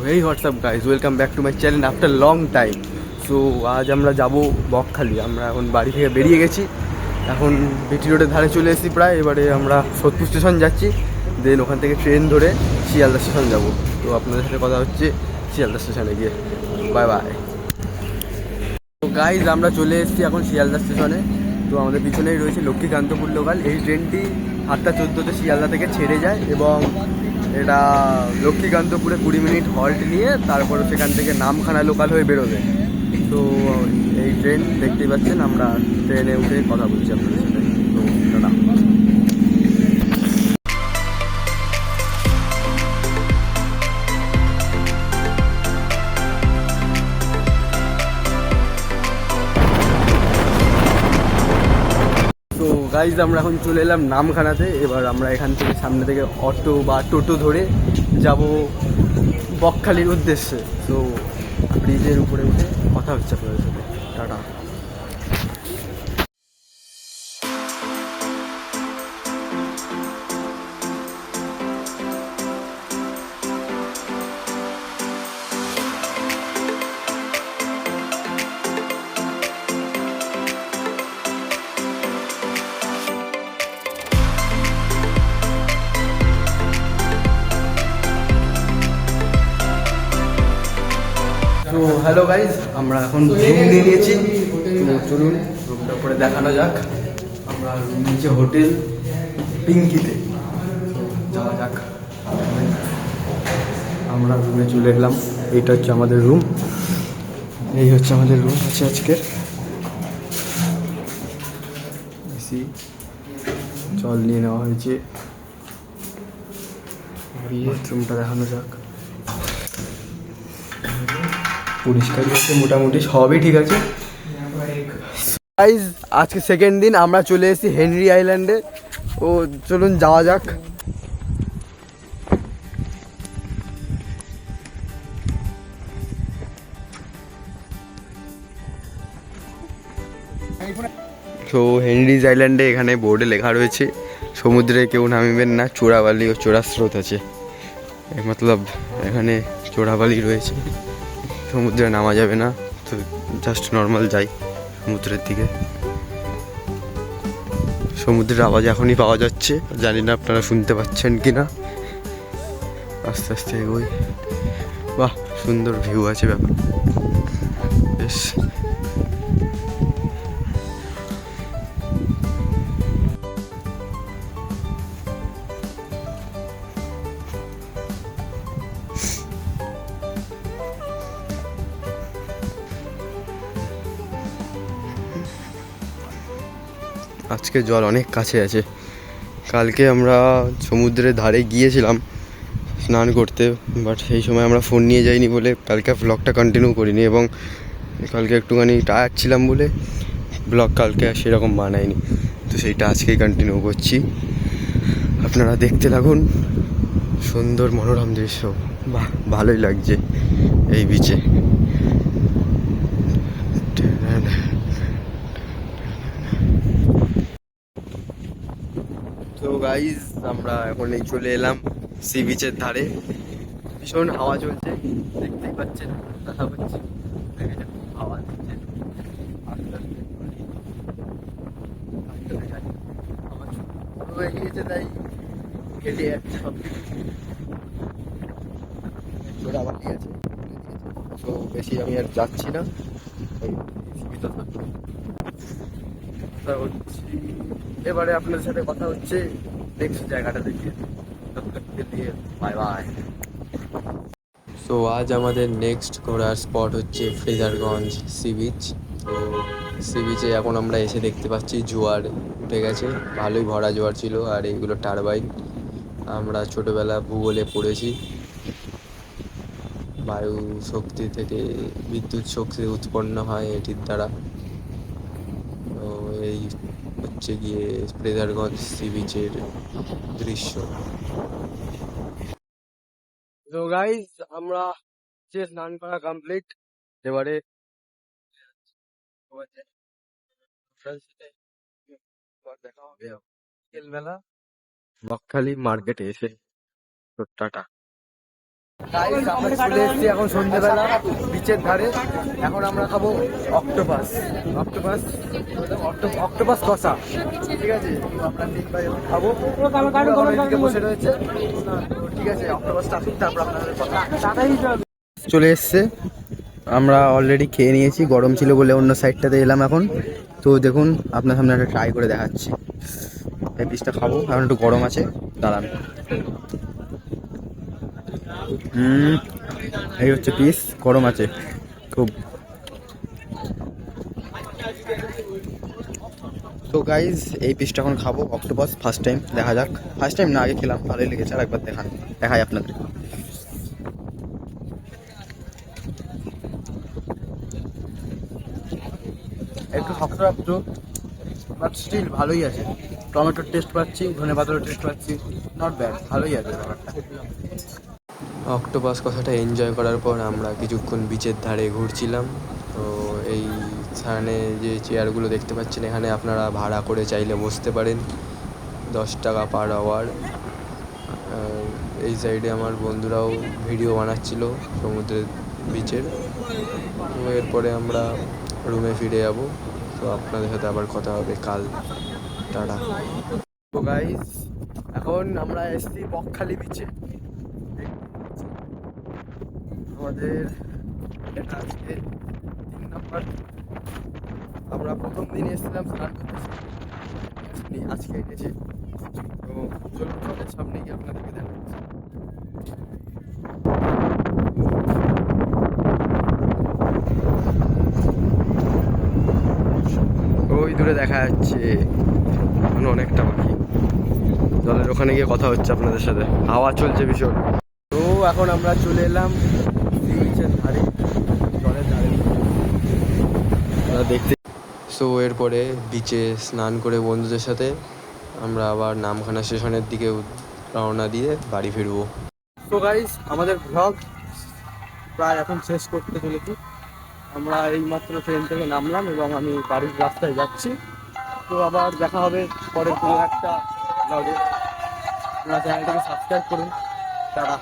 Hey WhatsApp guys, welcome back to my channel after long time. So আজ আমরা যাব বকখালি। আমরা এখন বাড়ি থেকে বেরিয়ে গেছি, এখন বিটি রোডের ধারে চলে এসেছি প্রায়। এবারে আমরা সোদপুর স্টেশন যাচ্ছি, দেন ওখান থেকে ট্রেন ধরে শিয়ালদা স্টেশন যাব। তো আপনাদের সাথে কথা হচ্ছে শিয়ালদা স্টেশনে গিয়ে। Bye bye. তো গাইজ আমরা চলে এসেছি এখন শিয়ালদা স্টেশনে। তো আমাদের পিছনেই রয়েছে লক্ষ্মীকান্তপুর লোকাল। এই ট্রেনটি 8টা 14-তে শিয়ালদা থেকে ছেড়ে যায় এবং এটা লক্ষ্মীকান্তপুরে 20 মিনিট হল্ট নিয়ে তারপরে সেখান থেকে নামখানা লোকাল হয়ে বেরোবে। তো এই ট্রেন দেখতেই পাচ্ছেন, আমরা ট্রেনে উঠে কথা বলছি আপনাদের সাথে। তো টাটা। তো গাইজ আমরা এখন চলে এলাম নামখানাতে। এবার আমরা এখান থেকে সামনে থেকে অটো বা টোটো ধরে যাব বকখালির উদ্দেশ্যে। তো ব্রিজের উপরে উঠে কথা হচ্ছে আপনাদের সাথে। টাটা। তো হ্যালো গাইজ, আমরা এখন রুম নিয়ে নিয়েছি। তো চলুন রুমটা করে দেখানো যাক। আমরা রুম নিয়েছি হোটেল পিঙ্কিতে। তো যাওয়া যাক। আমরা রুমে চলে এলাম। এইটা হচ্ছে আমাদের রুম, এই হচ্ছে আমাদের রুম আছে আজকের। এসি জল নিয়ে নেওয়া হয়েছে। বাথরুমটা দেখানো যাক। পরিষ্কার হচ্ছে, মোটামুটি সবই ঠিক আছে। গাইজ আজকে সেকেন্ড দিন আমরা চলে এসেছি হেনরি আইল্যান্ডে। ও চলুন যাওয়া যাক। তো হেনরিজ আইল্যান্ডে এখানে বোর্ডে লেখা রয়েছে সমুদ্রে কেউ নামিবেন না, চোরাবালি ও চোরা স্রোত আছে। মতলব এখানে চোরাবালি রয়েছে, সমুদ্রে নামা যাবে না। তো জাস্ট নর্মাল যাই সমুদ্রের দিকে। সমুদ্রের আওয়াজ এখনই পাওয়া যাচ্ছে, জানি না আপনারা শুনতে পাচ্ছেন কি না। আস্তে আস্তে এগোই। বাহ, সুন্দর ভিউ আছে ব্যাপার বেশ। আজকে জল অনেক কাছে আছে। কালকে আমরা সমুদ্রের ধারে গিয়েছিলাম স্নান করতে, বাট সেই সময় আমরা ফোন নিয়ে যাইনি বলে কালকে ব্লগটা কন্টিনিউ করিনি, এবং কালকে একটুখানি টায়ার্ড ছিলাম বলে ব্লগ কালকে আর সেরকম বানাইনি। তো সেইটা আজকেই কন্টিনিউ করছি। আপনারা দেখতে থাকুন। সুন্দর মনোরম দৃশ্য, বাহ ভালোই লাগছে এই বিচে। তো গাইজ আমরা এখন এই চলে এলাম সি বিচের ধারে। ভীষণ হাওয়া চলছে, দেখতেই পাচ্ছেন, কথা বলছি হাওয়া দিচ্ছে। আস্তে আস্তে আমার শুরু হয়ে গিয়েছে, তাই কেটে যাচ্ছে সব কিছু। চোরা বাকি আছে, তো বেশি আমি আর যাচ্ছি না। কথা হচ্ছি এবারে আপনাদের সাথে কথা হচ্ছে নেক্সট জায়গাটা দেখিয়ে দিয়ে। Bye bye. সো আজ আমাদের নেক্সট ঘোরার স্পট হচ্ছে ফ্রেজারগঞ্জ সি বিচ। তো সি বিচে এখন আমরা এসে দেখতে পাচ্ছি জোয়ার উঠে গেছে, ভালোই ভরা জোয়ার ছিল। আর এইগুলো টারবাইন, আমরা ছোটোবেলা ভূগোলে পড়েছি বায়ু শক্তি থেকে বিদ্যুৎ শক্তি উৎপন্ন হয় এটির দ্বারা। তো এই হচ্ছে গিয়ে ফ্রেজারগঞ্জ সি বিচের দৃশ্য। তো গাইজ আমরা স্নান করা কমপ্লিট। এবারে দেখা হবে বিকেলবেলা বকখালি মার্কেটে এসে। তো টাটা। গাইস আমরা চলে এসেছি এখন সন্ধ্যেবেলা বিচের ধারে। এখন আমরা খাবো অক্টোপাস। অক্টোপাস অক্টোপাস কষা, ঠিক আছে? আমরা তিন ভাই এখন খাবো। এখন এদিকে বসে রয়েছে, ঠিক আছে? অক্টোপাসটা আসুন, তারপর আপনাদের কথা। চলে এসছে, আমরা অলরেডি খেয়ে নিয়েছি। গরম ছিল বলে অন্য সাইডটাতে এলাম এখন। তো দেখুন আপনার সামনে একটা ট্রাই করে দেখাচ্ছি। এই পিসটা খাবো, এখন একটু গরম আছে, দাঁড়ান। এই হচ্ছে পিস, গরম আছে খুব। তো গাইজ এই পিসটা এখন খাবো অক্টোপাস, ফার্স্ট টাইম, দেখা যাক। ফার্স্ট টাইম না, আগে খেলাম, ভালোই লেগেছে। আর একবার দেখাই আপনাদের। একটু শক্ত শক্ত, বাট স্টিল ভালোই আছে। টমেটোর টেস্ট পাচ্ছি, ধনে পাতার টেস্ট পাচ্ছি, নট ব্যাড, ভালোই আছে ব্যাপারটা। অক্টোপাস কষাটা এনজয় করার পর আমরা কিছুক্ষণ বিচের ধারে ঘুরছিলাম। তো এই স্থানে যে চেয়ারগুলো দেখতে পাচ্ছেন, এখানে আপনারা ভাড়া করে চাইলে বসতে পারেন, 10 টাকা পার আওয়ার। এই সাইডে আমার বন্ধুরাও ভিডিও বানাচ্ছিল সমুদ্রের বিচের। তো এরপরে আমরা রুমে ফিরে যাব। তো আপনাদের সাথে আবার কথা হবে কাল। টাটা। তো গাইস এখন আমরা এসেছি বকখালি বিচে। আমাদের এটা আজকে 3 নম্বর। আমরা প্রথম দিন এসেছিলাম স্নান করতেছি, আজকে এসেছি। তো চলুন আমাদের সামনে গিয়ে আপনাদেরকে দেখাচ্ছি। ওই দূরে দেখা যাচ্ছে অনেকটা পাখি। জলের ওখানে গিয়ে কথা হচ্ছে আপনাদের সাথে, হাওয়া চলছে ভীষণ। তো এখন আমরা চলে এলাম বিচের ধারে, জলের ধারে দেখতে। সো এরপরে বিচে স্নান করে বন্ধুদের সাথে আমরা আবার নামখানা স্টেশনের দিকে রওনা দিয়ে বাড়ি ফিরবো। তো গাইস আমাদের ভ্লগ প্রায় এখন শেষ করতে চলেছি। আমরা এইমাত্র ট্রেন থেকে নামলাম এবং আমি বাড়ির রাস্তায় যাচ্ছি। তো আবার দেখা হবে পরের কোনো একটা ব্লগে। আপনারা চ্যানেলটাকে সাবস্ক্রাইব করুন। টাটা।